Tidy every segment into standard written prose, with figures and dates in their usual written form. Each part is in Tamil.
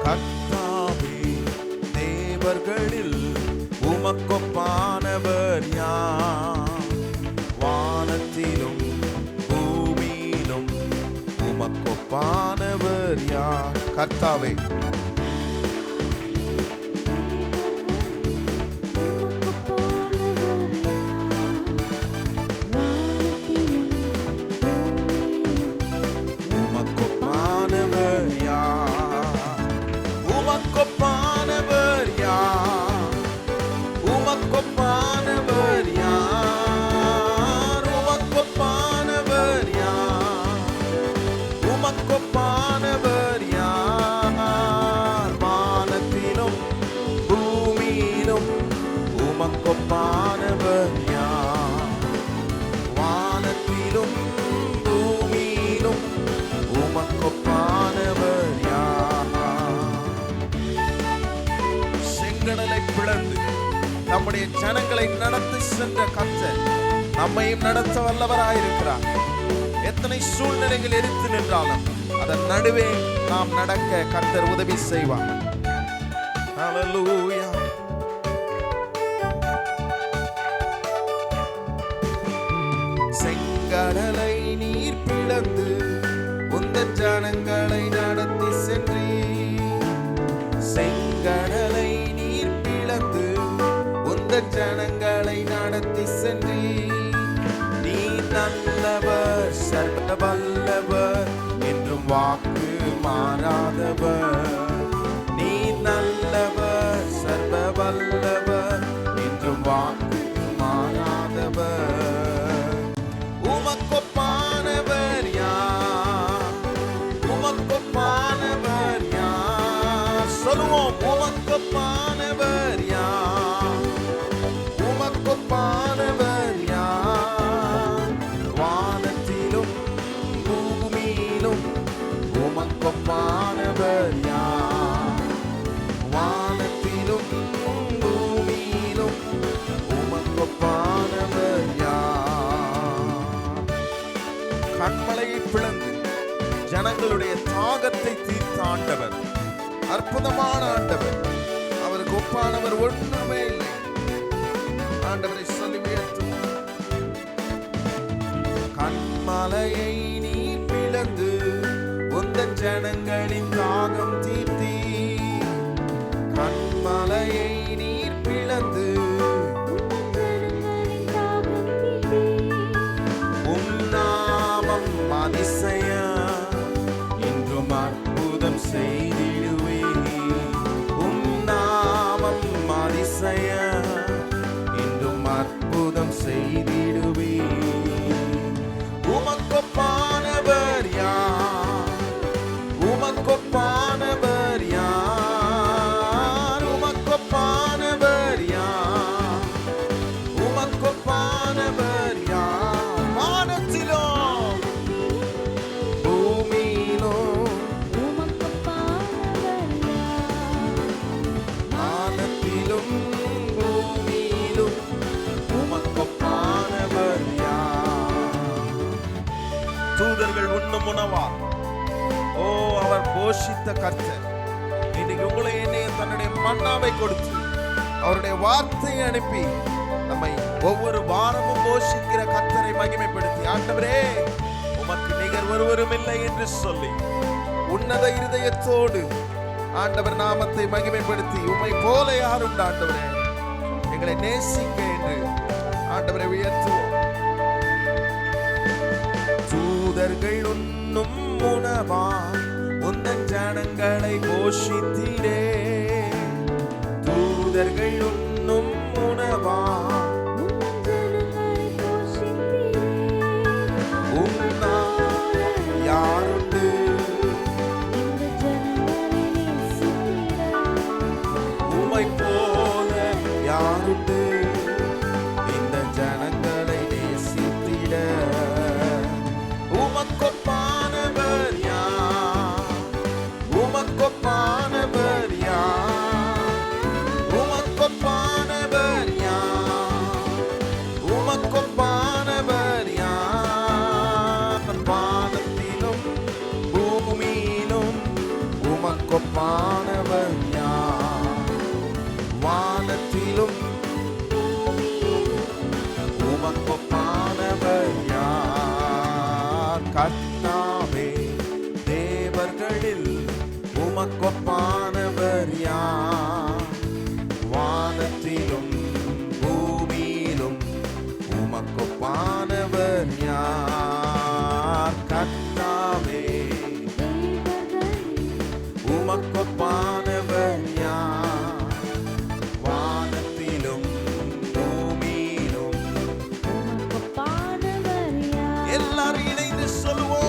கர்த்தாவே, தேவர்களில் உமக்கொப்பானவர் யார்? வானத்திலும் பூமியிலும் உமக்கொப்பானவர் யார்? கர்த்தாவே, உமக்கொப்பானவர் யார்? வானத்திலும் பூமியிலும் உமக்கொப்பானவர் யார்? செங்கடலை பிளந்து நம்முடைய ஜனங்களை நடத்தி சென்ற கர்த்தர் நம்மையும் நடத்த வல்லவராயிருக்கிறார். எத்தனை சூழ்நிலைகள் எரித்து நின்றாலும் அதன் நடுவே நாம் நடக்க கர்த்தர் உதவி செய்வார். ஹல்லேலூயா. செங்கடலை நீர் பிளந்து உந்தன் ஜனங்களை நடத்தி சென்றீர். செங்கடலை நீர் பிளந்து உந்தன் ஜனங்களை நடத்தி சென்றீர். நீ நல்லவர், சர்வ வல்லவர், என்றும் வாக்கு மாறாதவர். நீ நல்லவர், சர்வ வல்லவர், என்றும் வாக்கு மாறாதவர். உமக்கொப்பானவர் யார்? உமக்கொப்பானவர் யார்? சொல்லுவோம், உமக்கொப்பானவர் யார்? உமக்கொப்பானவர் யார்? வானத்திலும் பூமியிலும் உமக்கொப்பானவர் யார்? வானத்திலும் பூமியிலும் உமக்கொப்பானவர் யார்? கண்மலையை பிளந்து ஜனங்களுடைய தாகத்தை தீர்த்த ஆண்டவர், அற்புதமான ஆண்டவர். அவருக்கு ஒப்பானவர் ஒன்றுமே இல்லை. ஆண்டவரை சொல்லி உயர்த்துவோம். கண்மலையை நீ பிளந்து உந்தன் ஜனங்களின் தாகம் தீர்த்தி. கண்மலையை நீர் பிளந்து அதிசய இன்றும் அற்புதம் செய்திடுவே. உம் நாமம் அதிசய இன்றும் அற்புதம் செய்திடுவே. உமக்கொப்பானவர் யார்? உமக்கொப்பானவர் யார்? உமக்கொப்பானவர் யார்? உமக்கொப்பானவர் யார்? வானத்திலோ தூதர்கள் உண்ணும் உணவா ஓ அவர் போஷித்த கர்த்தர் இன்னைக்கு உங்களை என்னையும் தன்னுடைய மன்னாவை கொடுத்து அவருடைய வார்த்தையை அனுப்பி நம்மை ஒவ்வொரு வாரமும் போஷிக்கிற கர்த்தரை மகிமைப்படுத்தி, ஆண்டவரே உமக்கு நிகர் ஒருவரும் இல்லை என்று சொல்லி உன்னத இருதயத்தோடு ஆண்டவர் நாமத்தை மகிமைப்படுத்தி, உம்மை போல யாருண்டு ஆண்டவரே, எங்களை நேசிக்க என்று ஆண்டவரை உயர்த்துவோம். தூதர்கள் உண்ணும் உணவா உந்தன் ஜனங்களை போஷித்தீரே. தூதர்கள் உண்ணும் உணவா உண்ணா யாருண்டு? உம்மை போல யாருண்டு இந்த ஜனங்களை நேசித்திட? உமக்கொப்பானவர் யார்? உமக்கொப்பானவர் யார்? உமக்கொப்பானவர் உமக்கொப்பானவர் யார்? வானத்திலும் பூமியிலும் உமக்கொப்பானவர் யார்? கர்த்தாவே உமக்கொப்பானவர் யார்? வானத்திலும் பூமியிலும் உமக்கொப்பானவர் யார்? எல்லாரும் இணைந்து சொல்லுவோம்.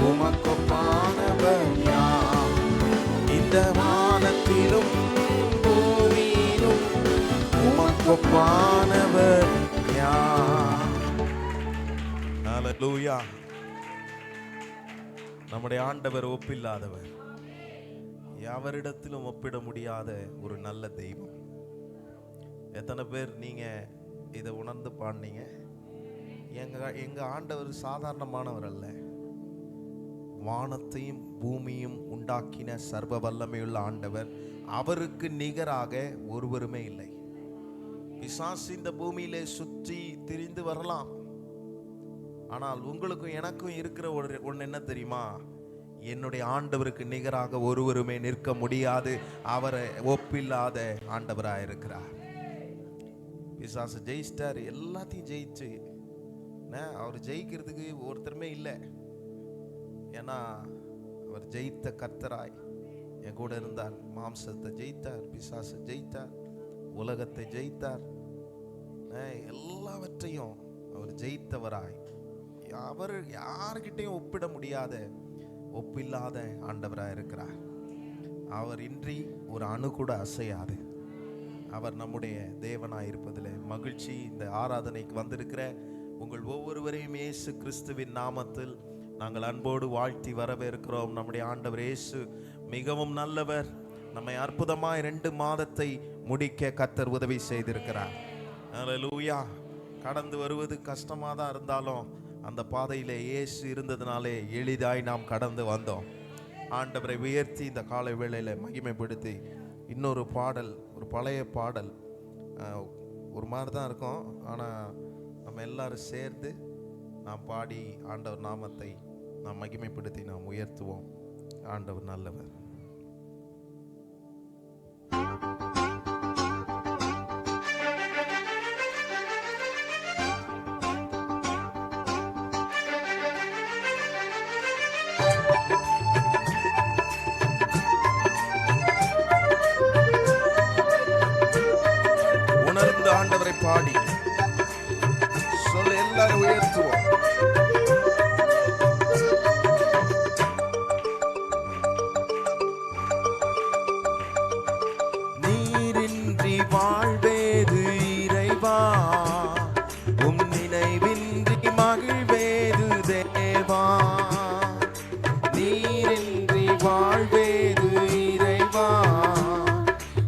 உமக்கொப்பானவர் யார்? இந்த வானத்திலும் பூமியிலும் உமக்கொப்பானவர் யார்? ஹல்லேலூயா. நம்முடைய ஆண்டவர் ஒப்பில்லாதவர், யாவரிடத்திலும் ஒப்பிட முடியாத ஒரு நல்ல தெய்வம். எத்தனை பேர் நீங்க இதை உணர்ந்து பாடுனீங்க? எங்க ஆண்டவர் சாதாரணமானவர் அல்ல. வானத்தையும் பூமியும் உண்டாக்கின சர்வ வல்லமையுள்ள ஆண்டவர். அவருக்கு நிகராக ஒருவருமே இல்லை. பிசாசு இந்த பூமியிலே சுற்றி திரிந்து வரலாம். ஆனால் உங்களுக்கும் எனக்கும் இருக்கிற ஒன்று என்ன தெரியுமா? என்னுடைய ஆண்டவருக்கு நிகராக ஒருவருமே நிற்க முடியாது. அவரை ஒப்பில்லாத ஆண்டவராக இருக்கிறார். பிசாசு ஜெயிச்சிட்டார், எல்லாத்தையும் ஜெயிச்சு. அவர் ஜெயிக்கிறதுக்கு ஒருத்தருமே இல்லை. ஏன்னா அவர் ஜெயித்த கர்த்தராய் என் கூட இருந்தார். மாம்சத்தை ஜெயித்தார், பிசாசை ஜெயித்தார், உலகத்தை ஜெயித்தார், எல்லாவற்றையும் அவர் ஜெயித்தவராய். அவர் யாருக்கிட்டையும் ஒப்பிட முடியாத ஒப்பில்லாத ஆண்டவராக இருக்கிறார். அவர் இன்றி ஒரு அணு கூட அசையாது. அவர் நம்முடைய தேவனாய் இருப்பதில் மகிழ்ச்சி. இந்த ஆராதனைக்கு வந்திருக்கிற உங்கள் ஒவ்வொருவரையும் இயேசு கிறிஸ்துவின் நாமத்தில் நாங்கள் அன்போடு வாழ்த்தி வரவேற்கிறோம். நம்முடைய ஆண்டவர் இயேசு மிகவும் நல்லவர். நம்மை அற்புதமாய் 2 மாதத்தை முடிக்க கர்த்தர் உதவி செய்திருக்கிறார். ஹல்லேலூயா. கடந்து வருவது கஷ்டமாக தான் இருந்தாலும் அந்த பாதையிலே இயேசு இருந்ததுனாலே எளிதாய் நாம் கடந்து வந்தோம். ஆண்டவரை உயர்த்தி இந்த காலை வேளையில் மகிமைப்படுத்தி இன்னொரு பாடல், ஒரு பழைய பாடல், ஒரு மாதிரி தான் இருக்கும். ஆனால் நம்ம எல்லாரும் சேர்ந்து நாம் பாடி ஆண்டவர் நாமத்தை நாம் மகிமைப்படுத்தி நாம் உயர்த்துவோம். ஆண்டவர் நல்லவர். உணர்ந்து ஆண்டவரை பாடி சொல்ல எல்லாரும் உயர்த்துவோம். நீரின்றி வாழ்வேது இறைவா, உம் நினைவின்றி மகிழ்வேது தேவா. நீரின்றி வாழ்வேது இறைவா,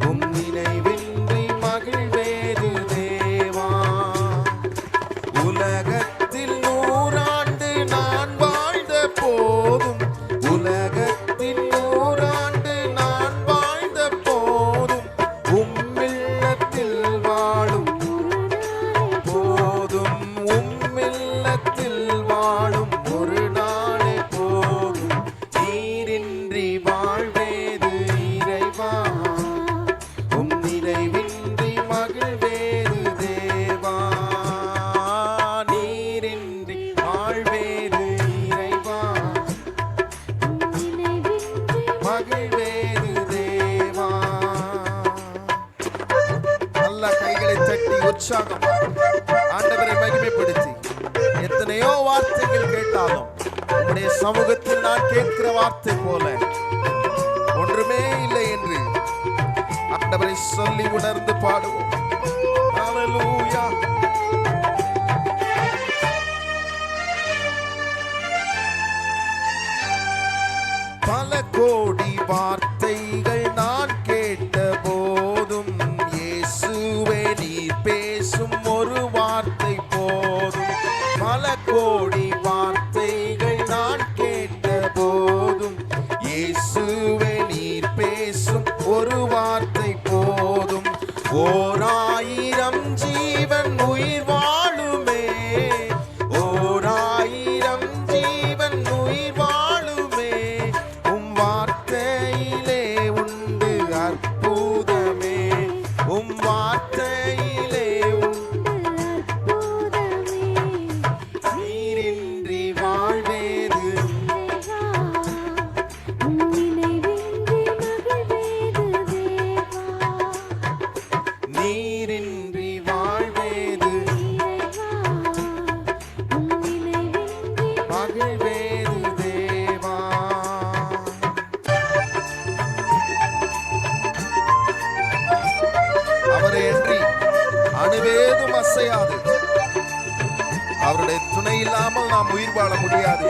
உம் நினைவின்றி மகிழ்வேது தேவா. உலகத்தில் 100 ஆண்டு நான் வாழ்ந்த போதும், உலகத்தில் 100 ஆண்டு நான் வாழ்ந்த போதும், உம்மில்லத்தில் வாழும் போதும், உம்மில்லத்தில் வாழும் ஒரு நாளே போதும். நீரின்றி வாழ்வேது இறைவா, உம் நினைவின்றி மகிழ்வேது தேவா. நீரின்றி வாழ்வேது இறைவா, மகிழ்வேது தேவா. நல்ல கைகளை தட்டி உற்சாகம் ஆண்டவரை மகிமைப்படுத்தி எத்தனையோ வார்த்தைகள் கேட்டாலும் உம்முடைய சமூகத்தில் நான் கேட்கிற வார்த்தை போல ஒன்றுமே இல்லை என்று ஆண்டவரை சொல்லி உணர்ந்து பாடுவோம். ஹல்லேலூயா. பல கோடி வார்த்தைகள் நான் கேட்ட போதும் இயேசுவே நீர் பேசும் ஒரு வார்த்தை போதும். பல கோடி வார்த்தைகள் நான் கேட்ட போதும் இயேசுவே நீர் பேசும் ஒரு வார்த்தை போதும். ஓர் ஆயிரம் ஜீவன் உயிர் வாழுமே, ஓர் ஆயிரம் ஜீவன் உயிர் வாழுமே, உம் வார்த்தையிலே உண்டு அற்புதமே, உம் வார்த்தையிலே உண்டு அற்புதமே. நீரின்றி வாழ்வேது, நீரின்றி வாழ்வேது, மகிழ்வேது தேவா. அவரை அன்றி அணுவேதும் அசையாது, அவருடைய துணை இல்லாமல் நாம் உயிர் வாழ முடியாது.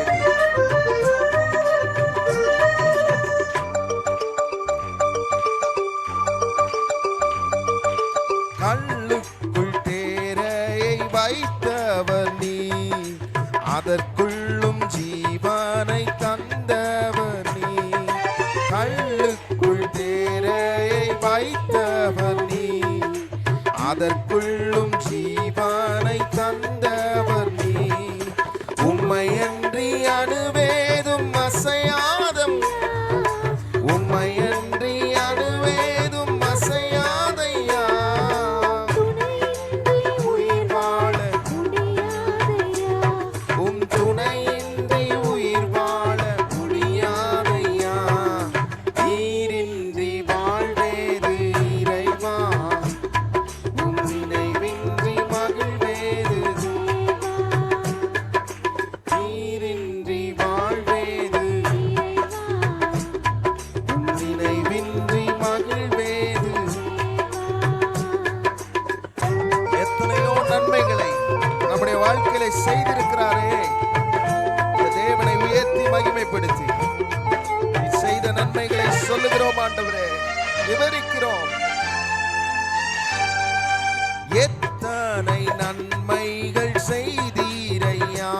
கல்லுக்குள் தேரையை வைத்தவர் நீ, அதற்குள்ளும் ஜீவனை தந்தவர் நீ. கல்லுக்குள் தேரையை வைத்தவர் நீ, அதற்குள்ளும் ஜீவனை தந்தவர் நீ. உம்மையன்றி அணுவேதும் அசையாதம், உம்மையன்றி அணுவேதும் அசையாதையா. உயிர் வாழ உம் துணையின்றி உயிர் வாழ முடியாதையா. நீரின்றி வாழ்வேது இறைவா, உம் நினைவின்றி மகிழ்வேது. நீரின்றி வாழ்வேது, உம் நினைவின்றி மகிழ்வேது. எத்தனையோ நன்மைகளை நம்முடைய வாழ்க்கையில செய்திருக்கிறாரே. இந்த தேவனை உயர்த்தி மகிமைப்படுத்தி நீ செய்த நன்மைகளை சொல்லுகிறோம் ஆண்டவரே, விவரிக்கிறோம். எத்தனை நன்மைகள் செய்தீரையா,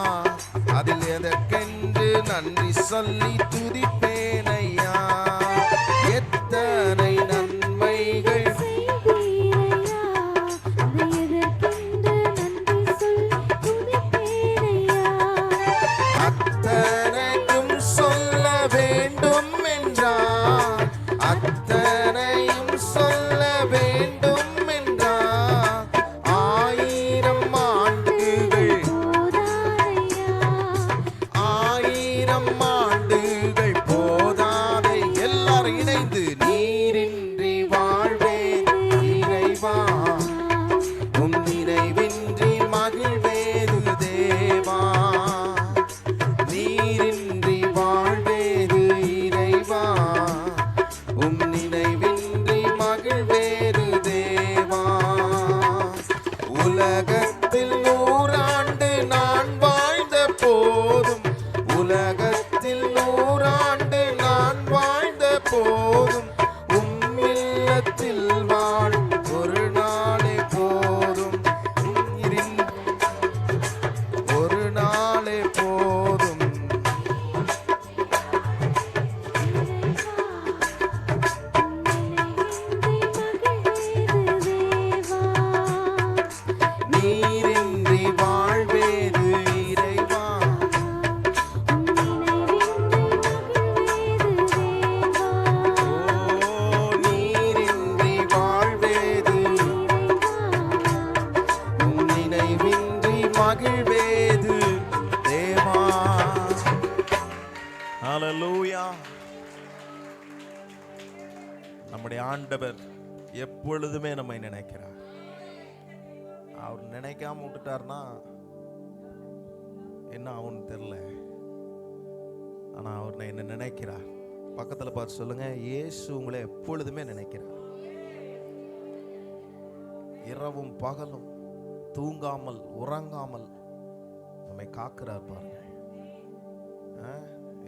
அதில் எதற்கென்று நன்றி சொல்லி துதிப்பேனையா. எத்தனை நன்மைகள் அத்தனையும் சொல்ல வேண்டும் என்றார், அத்தனையும் சொல்ல வேண்டும் என்றார். ஆயிரம் ஆண்டுகள், ஆயிரம் ஆண்டுகள் போதாதை. எல்லாரும் இணைந்து நீரின்றி வாழ்வேது இறைவா, உம் நினைவின்றி மகிழ்வேது தேவா. நீரின்றி வாழ்வேது இறைவா, உம் நினைவின்றி மகிழ்வேது தேவா. உலகத்தில் 100 ஆண்டு நான் வாழ்ந்த போதும், உலகத்தில் 100 ஆண்டு நான் வாழ்ந்த போதும், உம் இல்லத்தில் வாழ் ஒரு நாளே போதும். ஒரு நாளே போதும். நீரின்றி வாழ்வேது இறைவா, ஓ நீரின்றி வாழ்வேது, உம் நினைவின்றி மகிழ்வேது தேவா. ஹல்லேலூயா. நம்முடைய ஆண்டவர் எப்பொழுதுமே நம்மை நினைக்கிறார். அவர் நினைக்காம விட்டுட்டார்னா என்ன ஆகும்னு தெரியல. ஆனால் அவர் என்ன நினைக்கிறார். பக்கத்தில் பார்த்து சொல்லுங்க, இயேசு உங்களை எப்பொழுதுமே நினைக்கிறார். இரவும் பகலும் தூங்காமல் உறங்காமல் நம்மை காக்கிறார். பாருங்க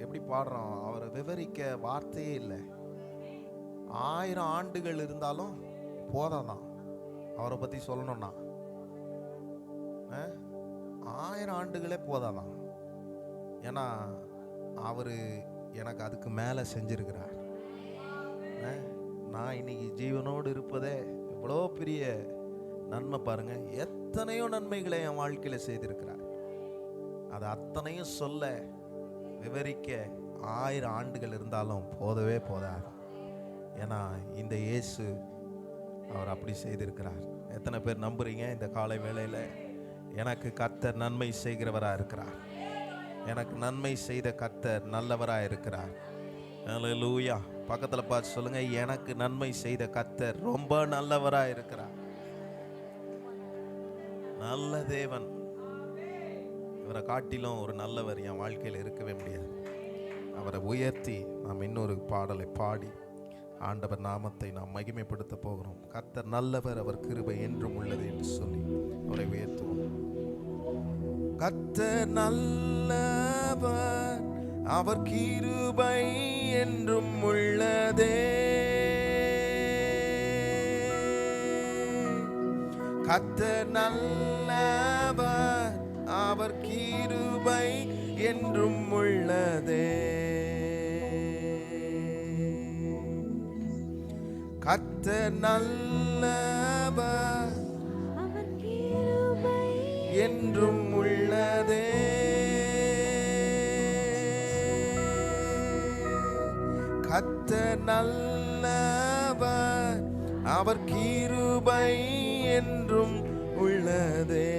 எப்படி பாடுறோம். அவரை விவரிக்க வார்த்தையே இல்லை. 1000 ஆண்டுகள் இருந்தாலும் போதாதான் அவரை பற்றி சொல்லணும்னா. 1000 ஆண்டுகளே போதாதான். ஏன்னா அவர் எனக்கு அதுக்கு மேலே செஞ்சிருக்கிறார். நான் இன்னைக்கு ஜீவனோடு இருப்பதே இவ்வளோ பெரிய நன்மை. பாருங்க, எத்தனையோ நன்மைகளை என் வாழ்க்கையில் செய்திருக்கிறார். அது அத்தனையும் சொல்ல விவரிக்க 1000 ஆண்டுகள் இருந்தாலும் போதவே போதாது. ஏன்னா இந்த இயேசு அவர் அப்படி செய்திருக்கிறார். எத்தனை பேர் நம்புறீங்க இந்த காலை வேளையில் எனக்கு கர்த்தர் நன்மை செய்கிறவராக இருக்கிறார், எனக்கு நன்மை செய்த கர்த்தர் நல்லவராக இருக்கிறார். அல்லேலூயா. பக்கத்தில் பார்த்து சொல்லுங்க, எனக்கு நன்மை செய்த கர்த்தர் ரொம்ப நல்லவராக இருக்கிறார். நல்ல தேவன். இவரை காட்டிலும் ஒரு நல்லவர் என் வாழ்க்கையில் இருக்கவே முடியாது. அவரை உயர்த்தி நாம் இன்னொரு பாடலை பாடி ஆண்டவர் நாமத்தை நாம் மகிமைப்படுத்த போகிறோம். கர்த்தர் நல்லவர், அவர் கிருபை என்றும் உள்ளது என்று சொல்லி அவரை உயர்த்துவோம். கர்த்தர் நல்லவர், அவர் கிருபை என்றும் உள்ளதே. கர்த்தர் நல்லவர், அவர் கிருபை என்றும் உள்ளதே. கர்த்தர் நல்லவர், அவர் கிருபை என்றும் உள்ளதே. கர்த்தர் நல்லவர், அவர் கிருபை என்றும் உள்ளதே.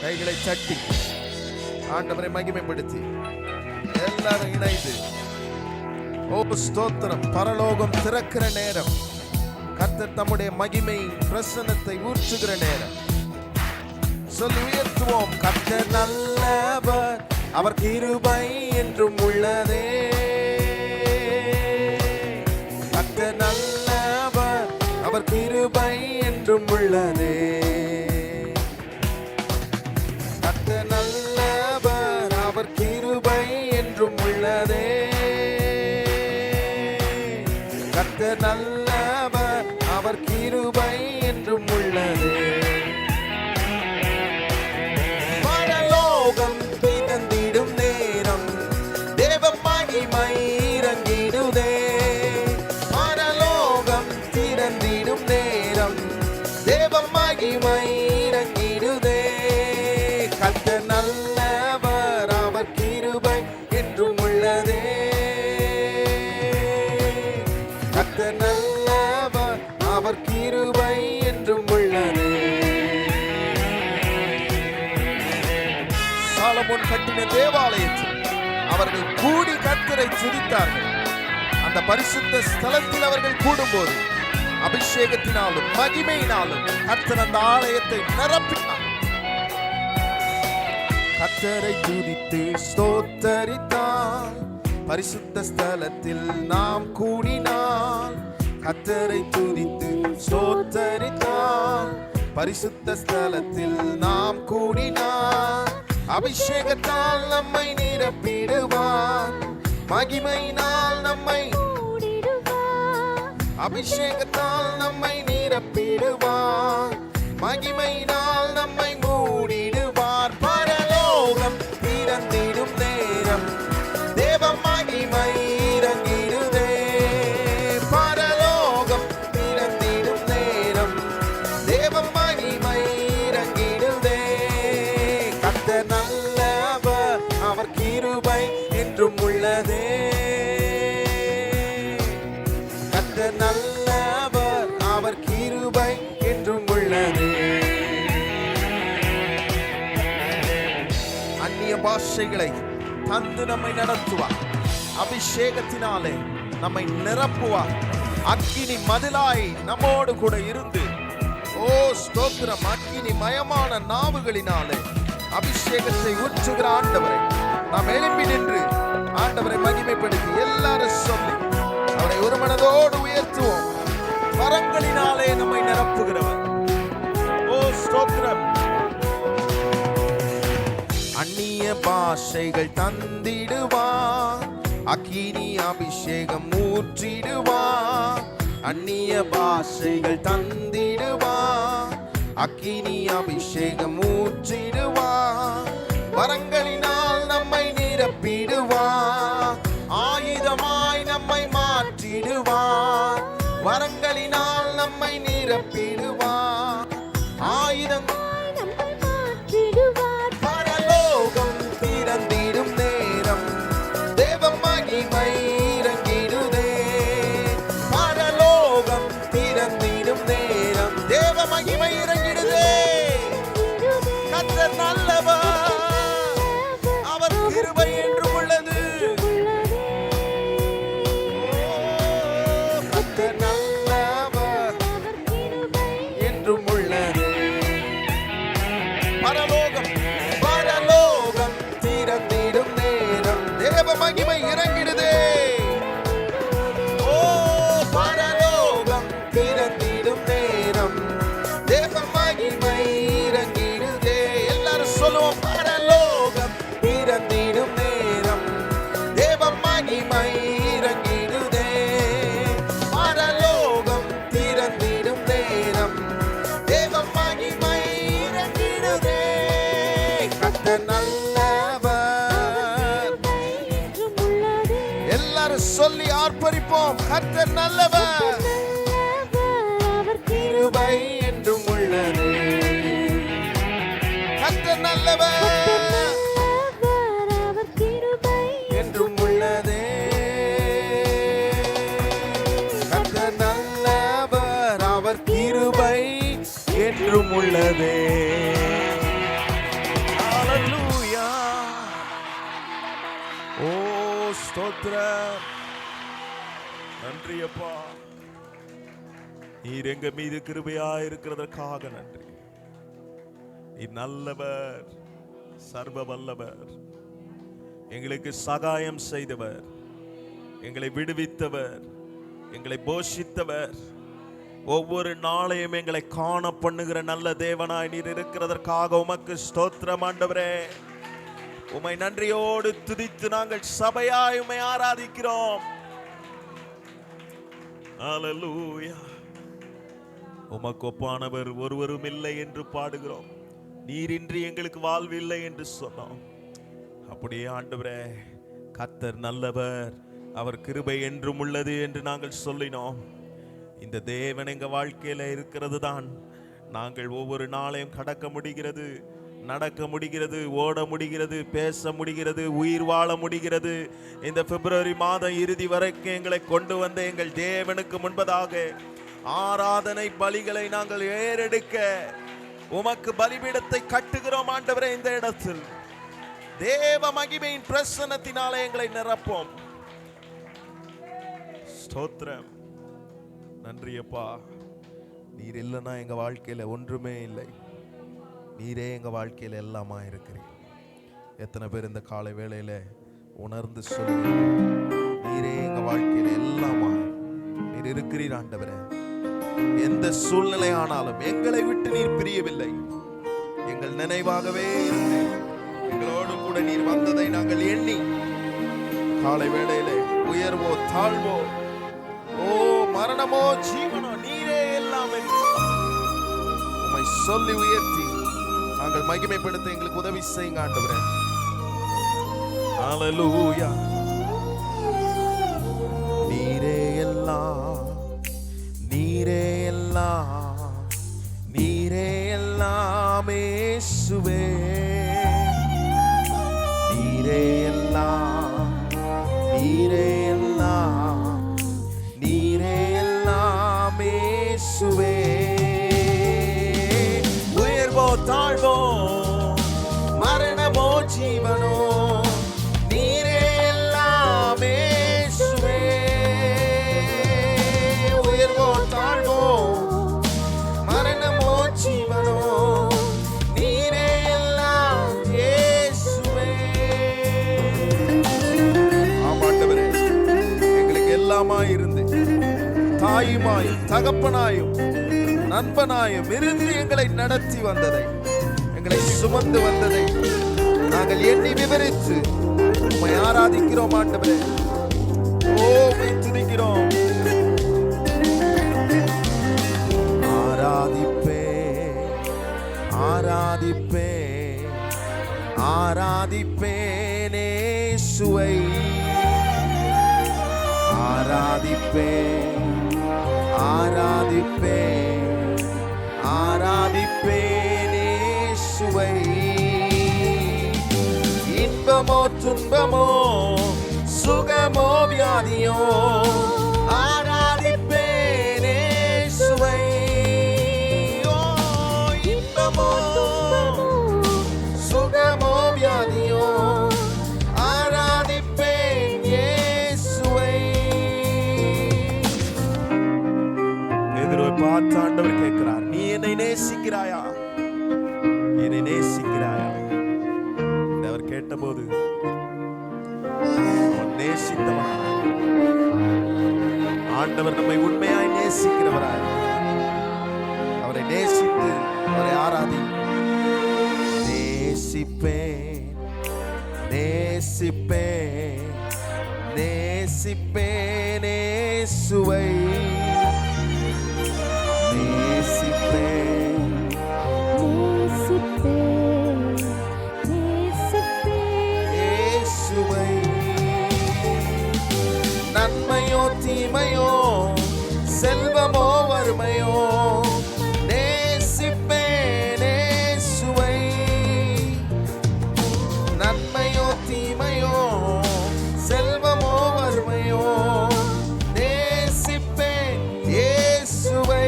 கைகளை தட்டி ஆண்டவரை மகிமைப்படுத்தி எல்லாரும் இணைந்து ஓ ஸ்தோத்திரம். பரலோகம் திறக்கிற நேரம், கர்த்தர் தம்முடைய மகிமை பிரசன்னத்தை ஊற்றுகிற நேரம். சொல்லி உயர்த்துவோம். கர்த்தர் நல்லவர், அவர் கிருபை என்றும் உள்ளதே. கர்த்தர் நல்லவர், அவர் கிருபை என்றும் உள்ளதே. கர்த்தர் நல்லவர், அவர் கிருபை என்றும் உள்ளதே. கர்த்தர் நல்லவர், அவர் கிருபை என்றும் உள்ளதே. பரலோகம் திறந்திடும் நேரம், தேவ மகிமை இறங்கிடுதே. பரலோகம் திறந்திடும் நேரம், தேவ மகிமை இறங்கிடுதே. கர்த்தர் நல்லவர், அவர் கிருபை என்றும் உள்ளதே. கர்த்தர் நல்லவர், அவர் கிருபை என்றும் உள்ளதே. சாலமோன் கட்டின தேவாலயத்தில் அவர்கள் கூடி கர்த்தரை துதித்தார்கள். அந்த பரிசுத்த ஸ்தலத்தில் அவர்கள் கூடும்போது அபிஷேகத்தினாலும் மகிமையினாலும் கர்த்தர் அந்த ஆலயத்தை நிரப்பினார். கர்த்தரை துதித்து ஸ்தோத்தரித்தால் பரிசுத்த ஸ்தலத்தில் நாம் கூடினால். கர்த்தரை துதித்து ஸ்தோத்தரித்தால் பரிசுத்த ஸ்தலத்தில் நாம் கூடினால். அபிஷேகத்தால் நம்மை நிரப்பிடுவார், மகிமையினால் நம்மை மூடிடுவார். அபிஷேகத்தால் நம்மை நிரப்பிடுவார், மகிமையினால் நம்மை மூடிடுவார். பரலோகம் திறந்திடும் நேரம், தேவ மகிமை இறங்கிடுதே. பரலோகம் திறந்திடும் நேரம், தேவ மகிமை இறங்கிடுதே. கர்த்தர் நல்லவர், அவர் கிருபை என்றும் உள்ளதே. கர்த்தர் நல்லவர், அவர் கிருபை என்றும் உள்ளதே. அந்நிய பாஷைகளை தந்து நம்மை நடத்துவார், அபிஷேகத்தினாலே நம்மை நிரப்புவார். அக்கினி மதிலாய் நம்மோடு கூட இருந்து, ஓ ஸ்தோத்திரம், அக்கினி மயமான நாவுகளினாலே அபிஷேகத்தை ஊற்றுகிற ஆண்டவரை நாம் எழுப்பி நின்று ஆண்டவரை மகிமைப்படுத்தி எல்லாரும் சொல்லி அவரை ஒரு மனதோடு உயர்த்துவோம். வரங்களினாலே நம்மை நிரப்புகிறவர். ஓ ஸ்தோத்திரம். அந்நிய பாஷைகள் தந்திடுவார், அக்கினி அபிஷேகம் ஊற்றிடுவார். அந்நிய பாஷைகள் தந்திடுவார், அக்கினி அபிஷேகம் ஊற்றிடுவார். வரங்களினால் நம்மை நிரப்பிடுவார், ஆயுதமாய் நம்மை மாற்றிடுவார். வரங்களினால் நம்மை நிரப்பிடுவார், ஆயுதமாய் நம்மை மாற்றிடுவார். பரலோகம் திறந்திடும் நேரம் தேவ மகிமை இறங்கிடுதே. பரலோகம் திறந்திடும் நேரம் தேவ மகிமை இறங்கிடுதே. கர்த்தர் நல்லவர், அவர் கிருபை என்றும் உள்ளது. கர்த்தர் நல்லவர் என்றும் உள்ளது. பரலோகம் பரலோகம் திறந்திடும் நேரம் தேவ மகிமை இறங்கிடுதே. ஓ பரலோகம் திறந்திடும் நேரம் தேவ மகிமை இறங்கிடுதே. எல்லாரும் சொல்லுவோம். பரலோகம் திறந்திடும் நேரம் தேவ மகிமை இறங்கிடுதே. பரலோகம் திறந்திடும் நேரம் தேவ மகிமை இறங்கிடுதே. கர்த்தர் நல்லவர். எல்லாரும் சொல்லி ஆர்ப்பரிப்போம். கர்த்தர் நல்லவர், கிருபை என்றும் உள்ளது. கர்த்தர் நல்லவர் என்றும் உள்ளதே. கர்த்தர் நல்லவர், அவர் கிருபை என்றும் உள்ளதே. ஹல்லேலூயா. ஓ ஸ்தோத்திரம். நன்றி அப்பா, நீர் எங்க மீது கிருபையா இருக்கிறதற்காக நன்றி. நீர் நல்லவர், சர்வ வல்லவர், எங்களுக்கு சகாயம் செய்தவர், எங்களை விடுவித்தவர், எங்களை போஷித்தவர், ஒவ்வொரு நாளையும் எங்களை காண பண்ணுகிற நல்ல தேவனாய் நீர் இருக்கிறதற்காக உமக்கு ஸ்தோத்திரம் ஆண்டவரே. உம்மை நன்றியோடு துதித்து நாங்கள் சபையாய் உம்மை ஆராதிக்கிறோம். ஹல்லேலூயா. உமக்கு ஒப்பானவர் ஒருவரும் இல்லை என்று பாடுகிறோம். நீரின்றி எங்களுக்கு வாழ்வு இல்லை என்று சொன்னோம். அப்படியே ஆண்டவரே, கர்த்தர் நல்லவர், அவர் கிருபை என்றும் உள்ளது என்று நாங்கள் சொல்லினோம். இந்த தேவன் எங்க வாழ்க்கையில இருக்கிறது தான் நாங்கள் ஒவ்வொரு நாளையும் கடக்க முடிகிறது, நடக்க முடிகிறது, ஓட முடிகிறது, பேச முடிகிறது, உயிர் வாழ முடிகிறது. இந்த பிப்ரவரி மாதம் இறுதி வரைக்கும் எங்களை கொண்டு வந்த எங்கள் தேவனுக்கு முன்பதாக ஆராதனை பலிகளை நாங்கள் ஏறெடுக்க உமக்கு பலிபீடத்தை கட்டுகிறோம் ஆண்டவரே. இந்த இடத்தில் தேவ மகிமையின் பிரசன்னத்தினாலே எங்களை நிரப்போம். ஸ்தோத்திரம். நன்றி அப்பா. நீர் இல்லைன்னா எங்க வாழ்க்கையில ஒன்றுமே இல்லை. நீரே எங்க வாழ்க்கையில எல்லாமா இருக்கிறீர். எத்தனை பேர் இந்த காலை வேளையில உணர்ந்து சொல்லுங்க, நீரே எங்க வாழ்க்கையில எல்லாமா நீர் இருக்கிறீர் ஆண்டவரே. எந்த சூழ்நிலை ஆனாலும் எங்களை விட்டு நீர் பிரியவில்லை. எங்கள் நினைவாகவே இருந்து எங்களோடு கூட நீர் வந்ததை நாங்கள் எண்ணி காலை வேளையிலே உயர்வோ தாழ்வோ, ஓ மரணமோ ஜீவனோ, நீரே எல்லாமே உம்மை சொல்லி உயர்த்தி நாங்கள் மகிமைப்படுத்த எங்களுக்கு உதவி செய்யுங்க ஆண்டவரே. ஹல்லேலூயா. நீரே எல்லாம், நீரே எல்லாம், நீரே எல்லாம் இயேசுவே. நீரே எல்லாம், நீரே எல்லாம், நீரே எல்லாம் இயேசுவே. உயர்வோ தாழ்வோ, மரணமோ ஜீவனோ, நீரே எல்லாம் இயேசுவே. உயர்வோ தாழ்வோ, மரணமோ ஜீவனோ, நீரே தாயுமாயும் தகப்பனாயும் நண்பனாயும் இருந்து எங்களை நடத்தி வந்ததை, எங்களை சுமந்து வந்ததை நாங்கள் எண்ணி விவரித்து உம்மை ஆராதிக்கிறோம் ஆண்டவரே. உம்மை துதிக்கிறோம். ஆராதிப்பே ஆராதிப்பே ஆராதிப்பேனே இயேசுவை, ஆராதிப்பே ஆராதிப்பே ஆராதிப்பேனே இயேசுவை. இன்பமோ துன்பமோ சுகமோ வியாதியோ ஆராதிப்பேனே இயேசுவை. இன்பமோ சுகமோ வியாதியோ ஆராதிப்பேன் இயேசுவை. பேதுருவை பார்த்து ஆண்டவர் கேட்கிறார், நீ என்னை நேசிக்கிறாயா? என்னை நேசிக்கிறாயா? அவர் கேட்டபோது அவன் நேசித்தவனா? ஆண்டவர் நம்மை உண்மையாய் நேசிக்கிறவராய், அவரை நேசித்து அவரை ஆராதி. நேசிப்பேன் நேசிப்பேன் நேசிப்பேன் இயேசுவை, நேசிப்பேன் இயேசுவை. நன்மையோ தீமையோ செல்வமோ வறுமையோ நேசிப்பேன் இயேசுவை. நன்மையோ தீமையோ செல்வமோ வறுமையோ நேசிப்பேன் இயேசுவை.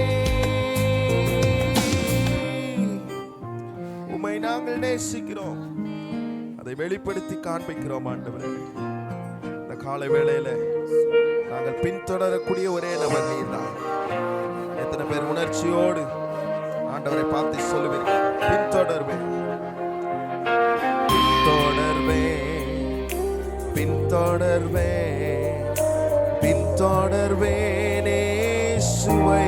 உம்மை நாங்கள் நேசிக்கிறோம், அதை வெளிப்படுத்தி காண்பிக்கிறோம் ஆண்டவரே. இந்த காலை வேளையில நாங்கள் பின்தொடரக்கூடிய ஒரே நபர் நீர்தான். எத்தனை பேர் உணர்ச்சியோடு ஆண்டவரை பார்த்து சொல்லுவீர்கள், பின்தொடர்வேன் பின்தொடர்வேன் பின்தொடர்வேன் பின்தொடர்வேன் இயேசுவை.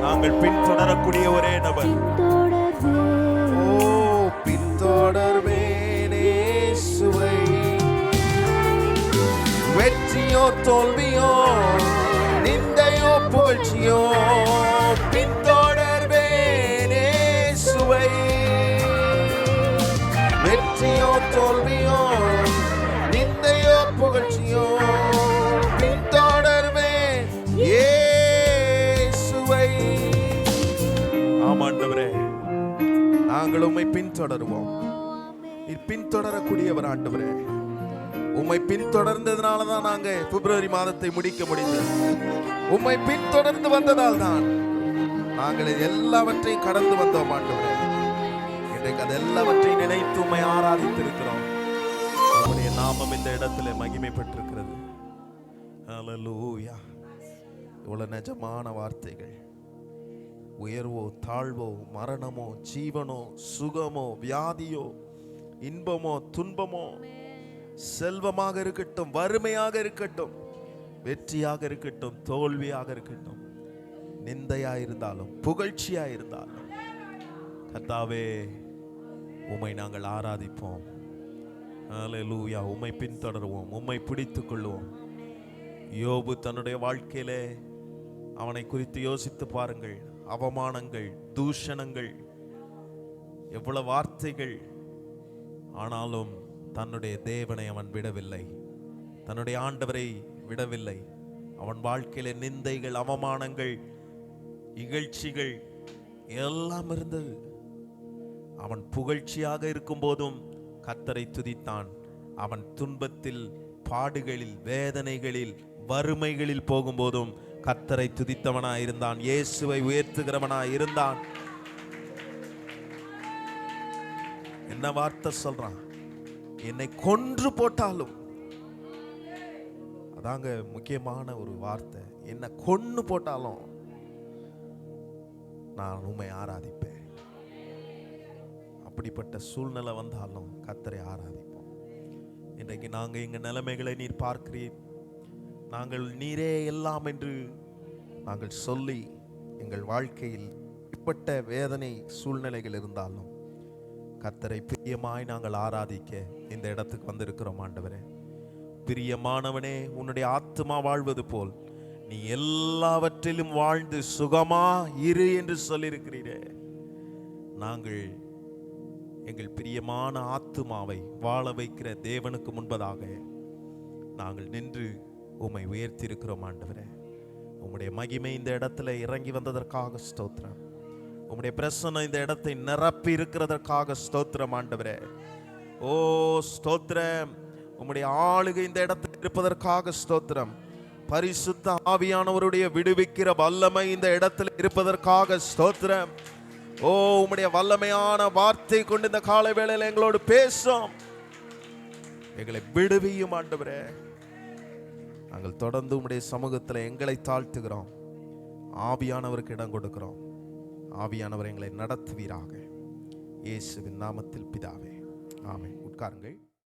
நாங்கள் பின்தொடரக்கூடிய ஒரே நபர். பின்தொடர்வேன் இயேசுவை. வெற்றியோ தோல்வியோ நிந்தையோ புகழ்ச்சியோ பின்தொடர்வேன் இயேசுவை. வெற்றியோ தோல்வியோ நிந்தையோ புகழ்ச்சியோ பின்தொடர்வேன் இயேசுவை. ஆமாண்டவரே, நாங்கள் உம்மை பின்தொடருவோம். நீர் பின்தொடரக்கூடியவர் ஆண்டவரே. உம்மை பின்தொடர்ந்ததுனாலதான் நாங்க பிப்ரவரி மாதத்தை முடிக்க முடிந்தது. உம்மை பின்தொடர்ந்து வந்ததால் தான் நாங்கள் எல்லாவற்றையும் கடந்து வந்தோம் ஆண்டவரே. இன்றைக்கு அது எல்லாவற்றையும் நினைத்து உம்மை ஆராதித்திருக்கிறோம். உம்முடைய நாமம் இந்த இடத்துல மகிமை பெற்றிருக்கிறது. ஹல்லேலூயா. இவ்வளவு நிஜமான வார்த்தைகள். உயர்வோ தாழ்வோ மரணமோ ஜீவனோ சுகமோ வியாதியோ இன்பமோ துன்பமோ செல்வமாக இருக்கட்டும் வறுமையாக இருக்கட்டும் வெற்றியாக இருக்கட்டும் தோல்வியாக இருக்கட்டும் நிந்தையா இருந்தாலும் புகழ்ச்சியா இருந்தாலும் கர்த்தாவே உம்மை நாங்கள் ஆராதிப்போம். ஹல்லேலூயா. உம்மை பின்தொடருவோம், உம்மை பிடித்துக் கொள்வோம். யோபு தன்னுடைய வாழ்க்கையிலே அவனை குறித்து யோசித்து பாருங்கள். அவமானங்கள், தூஷணங்கள், எவ்வளவு வார்த்தைகள். ஆனாலும் தன்னுடைய தேவனை அவன் விடவில்லை, தன்னுடைய ஆண்டவரை விடவில்லை. அவன் வாழ்க்கையில நிந்தைகள், அவமானங்கள், இகழ்ச்சிகள் எல்லாம் இருந்தது. அவன் புகழ்ச்சியாக இருக்கும் போதும் கர்த்தரை துதித்தான். அவன் துன்பத்தில், பாடுகளில், வேதனைகளில், வறுமைகளில் போகும்போதும் கர்த்தரை துதித்தவனாய் இருந்தான். இயேசுவை உயர்த்துகிறவனாய் இருந்தான். என்ன வார்த்தை சொல்றான்? என்னை கொன்று போட்டாலும், அதாங்க முக்கியமான ஒரு வார்த்தை. என்ன கொன்னு போட்டாலும் நான் உம்மை ஆராதிப்பேன். அப்படிப்பட்ட சூழ்நிலை வந்தாலும் கர்த்தரை ஆராதிப்போம். இன்றைக்கு நாங்க எங்க நிலைமைகளை நீர் பார்க்கிறீர். நாங்கள் நீரே எல்லாம் என்று நாங்கள் சொல்லி எங்கள் வாழ்க்கையில் இப்பட்ட வேதனை சூழ்நிலைகள் இருந்தாலும் கர்த்தரை பிரியமாய் நாங்கள் ஆராதிக்க இந்த இடத்துக்கு வந்திருக்கிறோம். ஆண்டவரே, பிரியமானவனே, உன்னுடைய ஆத்துமா வாழ்வது போல் நீ எல்லாவற்றிலும் வாழ்ந்து சுகமா இரு என்று சொல்லியிருக்கிறீரே. நாங்கள் எங்கள் பிரியமான ஆத்துமாவை வாழ வைக்கிற தேவனுக்கு முன்பதாக நாங்கள் நின்று உம்மை உயர்த்தியிருக்கிறோம். ஆண்டவரே, உம்முடைய மகிமை இந்த இடத்துல இறங்கி வந்ததற்காக ஸ்தோத்திரம். உம்முடைய பிரசன்னம் இந்த இடத்தை நிரப்பி இருக்கிறதற்காக ஸ்தோத்திரம். ஆண்டவரே, ஓ ஸ்தோத்திரம். உம்முடைய ஆளுகை இந்த இடத்தில் இருப்பதற்காக ஸ்தோத்திரம். பரிசுத்த ஆவியானவருடைய விடுவிக்கிற வல்லமை இந்த இடத்தில் இருப்பதற்காக ஸ்தோத்திரம். ஓ, உம்முடைய வல்லமையான வார்த்தை கொண்டு இந்த காலை வேளையில் எங்களோடு பேசும், எங்களை விடுவியும். ஆண்டவரே, நாங்கள் தொடர்ந்து உம்முடைய சமூகத்தில் எங்களை தாழ்த்துகிறோம். ஆவியானவருக்கு இடம் கொடுக்கிறோம். ஆவியானவர் எங்களை நடத்துவீராக. இயேசுவின் நாமத்தில் பிதாவே, ஆமென். உட்காருங்கள்.